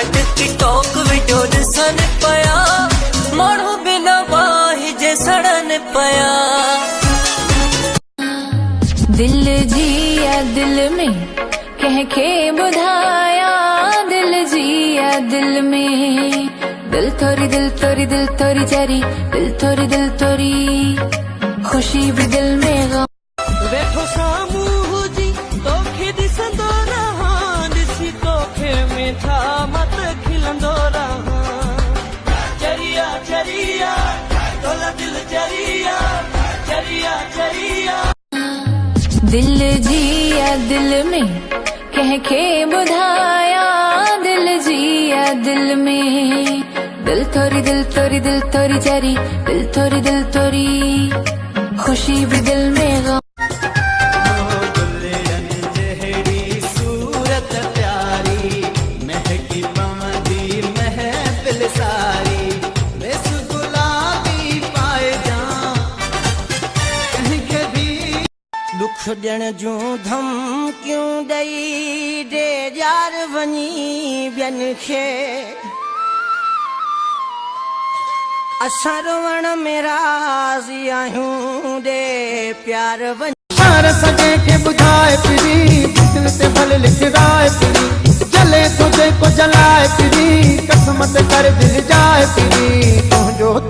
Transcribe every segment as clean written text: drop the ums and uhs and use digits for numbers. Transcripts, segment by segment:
जट TikTok video ॾिसन पया माण्हू बिना वाही जे सड़न पया दिल जिया दिल में कंहिंखे ॿुधाया दिल जिया दिल में दिल थोरी चरी दिल थोरी खुशी भी दिल में वेठो साम्हूं हुजी तोखे ॾिसंदो रहां ॾिसी तोखे मेठा मत खिलंदो रहां चरिया चरिया तोला दिल चरिया चरिया चरिया दिल जिया दिल में कंहिंखे ॿुधाया दिल जिया दिल में दिल थोरी चरी दिल थोरी खुशी भी दिल में सूरत प्यारी महकी पवंदी महफिल सारी बेस गुलाबी पाए जा कंहिंखे भी दुख ॾियण जूं धमकियूं ॾेई ॾे यार वञी ॿियनि खे असां रोवण में राज़ी आहियूं ॾे प्यार वञी हर सॼे खे ॿुधाए पिरी दिल ते भले लिखराए पिरी जले तुझे को जलाए पिरी कसमत कर दिल जाए पिरी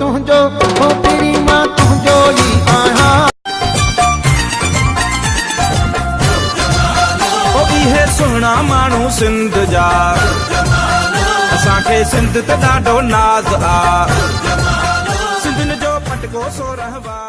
तुंहिंजो हो पिरी मां तुंहिंजो ई आहियां ओ इहे सुहिणा माण्हू सिंध जा असांखे सिंध ते ॾाढो नाज़ आ सिंधियुनि जो पटको सो रहवा